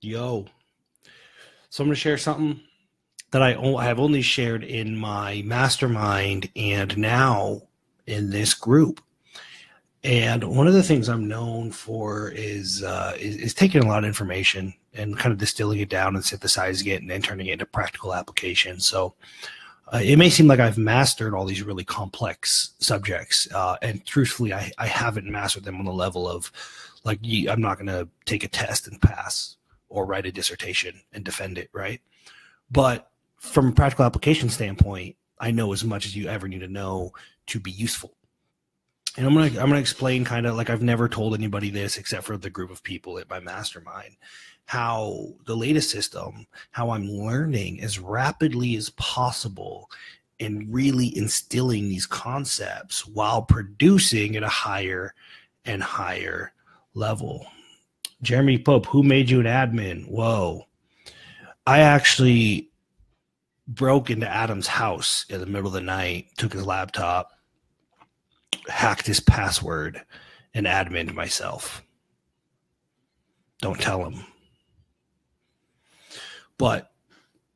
Yo. So I'm going to share something that I have only shared in my mastermind and now in this group. And one of the things I'm known for is taking a lot of information and kind of distilling it down and synthesizing it and then turning it into practical application. So it may seem like I've mastered all these really complex subjects. And truthfully, I haven't mastered them on the level of like, I'm not going to take a test and pass or write a dissertation and defend it, right? But from a practical application standpoint, I know as much as you ever need to know to be useful. And I'm gonna explain kind of like I've never told anybody this except for the group of people at my mastermind, how the latest system, how I'm learning as rapidly as possible and really instilling these concepts while producing at a higher and higher level. Jeremy Pope, who made you an admin? Whoa. I actually broke into Adam's house in the middle of the night, took his laptop, hacked his password, and adminned myself. Don't tell him. But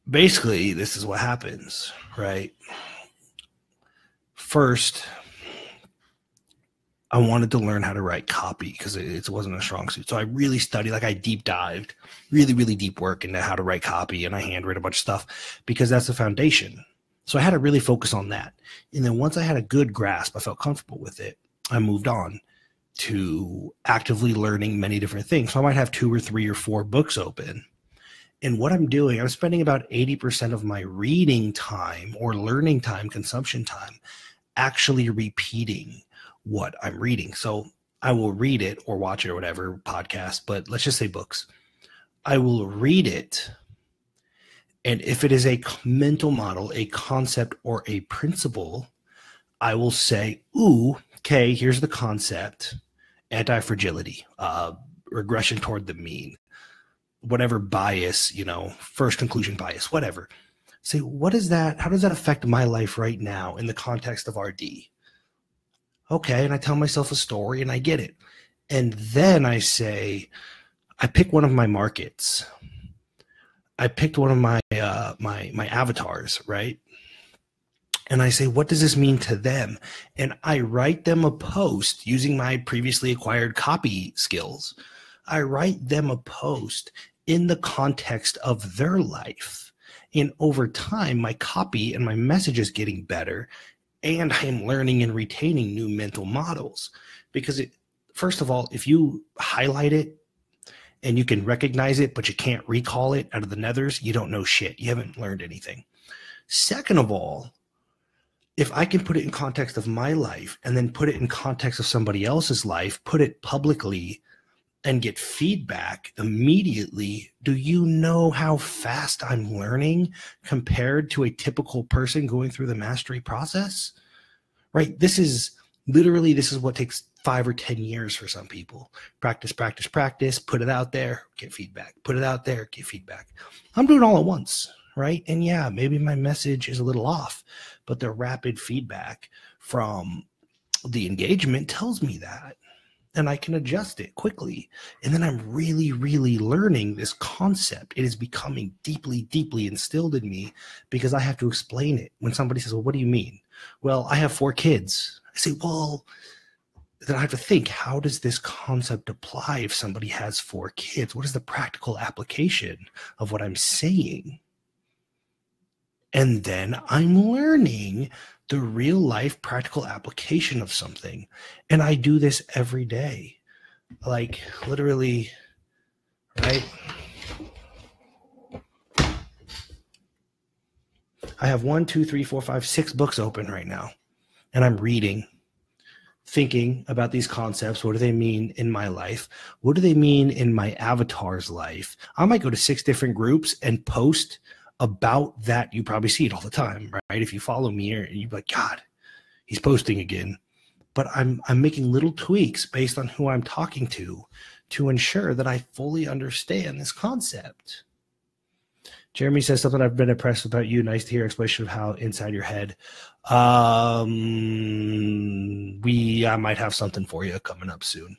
basically, this is what happens, right? First, I wanted to learn how to write copy because it wasn't a strong suit. So I really studied, like I deep dived, really, really deep work into how to write copy, and I handwritten a bunch of stuff because that's the foundation. So I had to really focus on that. And then once I had a good grasp, I felt comfortable with it, I moved on to actively learning many different things. So I might have 2 or 3 or 4 books open. And what I'm doing, I'm spending about 80% of my reading time or learning time, consumption time, actually repeating what I'm reading. So I will read it or watch it or whatever, podcast, but let's just say books. I will read it. And if it is a mental model, a concept, or a principle, I will say, ooh, okay, here's the concept, anti-fragility, regression toward the mean, whatever bias, first conclusion bias, whatever. Say, what is that? How does that affect my life right now in the context of RD? Okay, and I tell myself a story and I get it. And then I say, I pick one of my markets. I picked one of my my avatars, right? And I say, what does this mean to them? And I write them a post using my previously acquired copy skills. I write them a post in the context of their life. And over time, my copy and my message is getting better. And I am learning and retaining new mental models. Because first of all, if you highlight it and you can recognize it, but you can't recall it out of the nethers, you don't know shit. You haven't learned anything. Second of all, if I can put it in context of my life and then put it in context of somebody else's life, put it publicly and get feedback immediately, do you know how fast I'm learning compared to a typical person going through the mastery process? Right? This is what takes 5 or 10 years for some people. Practice, practice, practice, put it out there, get feedback. Put it out there, get feedback. I'm doing it all at once, right? And yeah, maybe my message is a little off, but the rapid feedback from the engagement tells me that. And I can adjust it quickly. And then I'm really, really learning this concept. It is becoming deeply, deeply instilled in me because I have to explain it. When somebody says, well, what do you mean? Well, I have 4 kids. I say, well, then I have to think, how does this concept apply if somebody has 4 kids? What is the practical application of what I'm saying? And then I'm learning the real life practical application of something. And I do this every day. Like literally, right? I have 1, 2, 3, 4, 5, 6 books open right now. And I'm reading, thinking about these concepts. What do they mean in my life? What do they mean in my avatar's life? I might go to 6 different groups and post about that. You probably see it all the time, right? If you follow me, you're like, God, he's posting again. But I'm making little tweaks based on who I'm talking to ensure that I fully understand this concept. Jeremy says something, I've been impressed about you. Nice to hear explanation of how inside your head. I might have something for you coming up soon.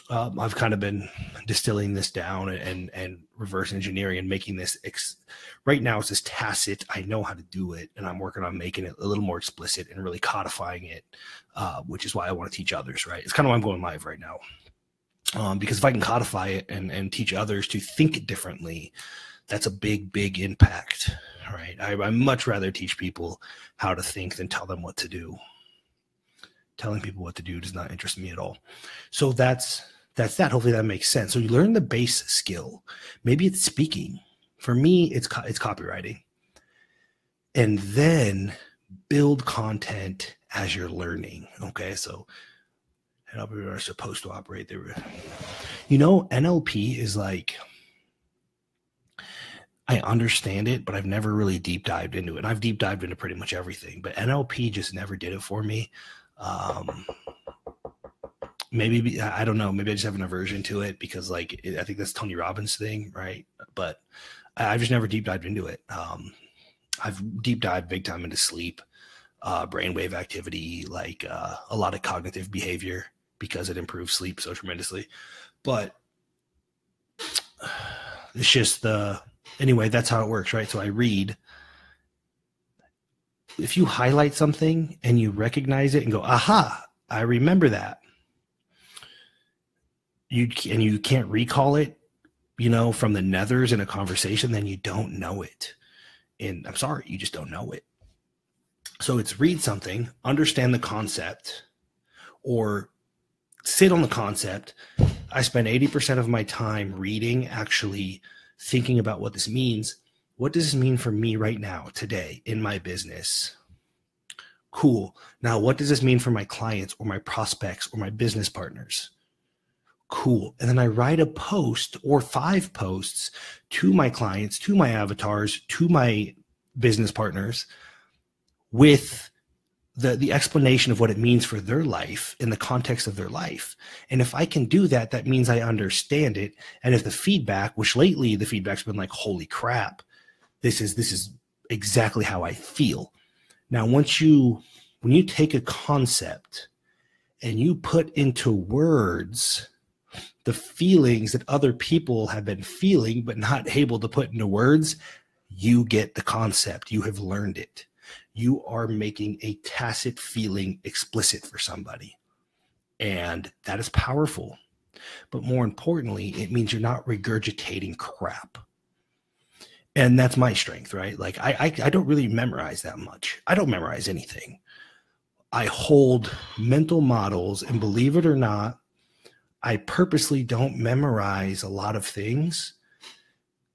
I've kind of been distilling this down and reverse engineering and making this right now it's just tacit. I know how to do it, and I'm working on making it a little more explicit and really codifying it, which is why I want to teach others, right? It's kind of why I'm going live right now. Because if I can codify it and teach others to think differently, that's a big, big impact, right? I much rather teach people how to think than tell them what to do. Telling people what to do does not interest me at all. So that's that. Hopefully that makes sense. So you learn the base skill. Maybe it's speaking. For me, it's copywriting. And then build content as you're learning. Okay, so NLP are supposed to operate there. You know, NLP is like, I understand it, but I've never really deep dived into it. And I've deep dived into pretty much everything, but NLP just never did it for me. Maybe, I don't know, maybe I just have an aversion to it because like, I think that's Tony Robbins thing, right? But I've just never deep dived into it. I've deep dived big time into sleep, brainwave activity, like a lot of cognitive behavior because it improves sleep so tremendously. But it's just anyway, that's how it works, right? So I read. If you highlight something and you recognize it and go, aha, I remember that. You can't recall it, you know, from the nethers in a conversation, then you don't know it. And I'm sorry, you just don't know it. So it's read something, understand the concept, or sit on the concept. I spend 80% of my time reading, actually thinking about what this means. What does this mean for me right now, today, in my business? Cool. Now, what does this mean for my clients or my prospects or my business partners? Cool. And then I write a post or 5 posts to my clients, to my avatars, to my business partners with the explanation of what it means for their life in the context of their life. And if I can do that, that means I understand it. And if the feedback, which lately the feedback's been like, holy crap, this is exactly how I feel. Now, when you take a concept and you put into words the feelings that other people have been feeling but not able to put into words, you get the concept. You have learned it. You are making a tacit feeling explicit for somebody. And that is powerful. But more importantly, it means you're not regurgitating crap. And that's my strength, right? Like I don't really memorize that much. I don't memorize anything. I hold mental models, and believe it or not, I purposely don't memorize a lot of things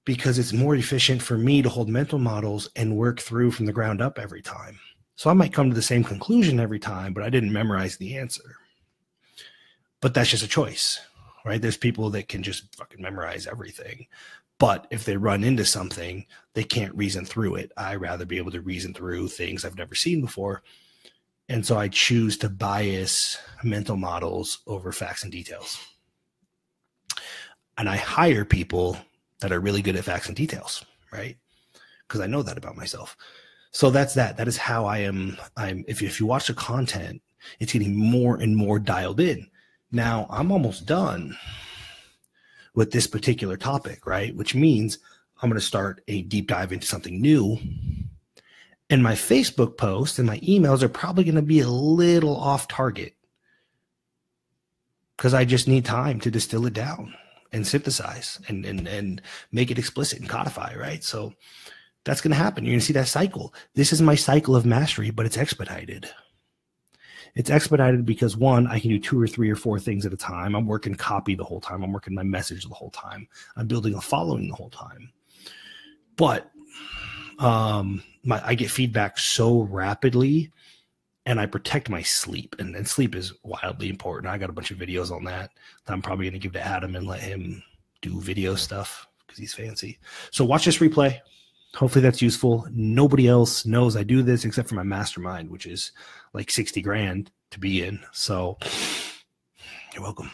because it's more efficient for me to hold mental models and work through from the ground up every time. So I might come to the same conclusion every time, but I didn't memorize the answer. But that's just a choice, right? There's people that can just fucking memorize everything. But if they run into something, they can't reason through it. I rather be able to reason through things I've never seen before. And so I choose to bias mental models over facts and details. And I hire people that are really good at facts and details, right? Because I know that about myself. So that's that. That is how I am. If you watch the content, it's getting more and more dialed in. Now I'm almost done with this particular topic, right? Which means I'm going to start a deep dive into something new. And my Facebook posts and my emails are probably going to be a little off target because I just need time to distill it down and synthesize and make it explicit and codify, right? So that's going to happen. You're going to see that cycle. This is my cycle of mastery, but it's expedited. It's expedited because, one, I can do 2 or 3 or 4 things at a time. I'm working copy the whole time. I'm working my message the whole time. I'm building a following the whole time. But I get feedback so rapidly, and I protect my sleep. And sleep is wildly important. I got a bunch of videos on that I'm probably going to give to Adam and let him do video stuff because he's fancy. So watch this replay. Hopefully that's useful. Nobody else knows I do this except for my mastermind, which is like 60 grand to be in. So you're welcome.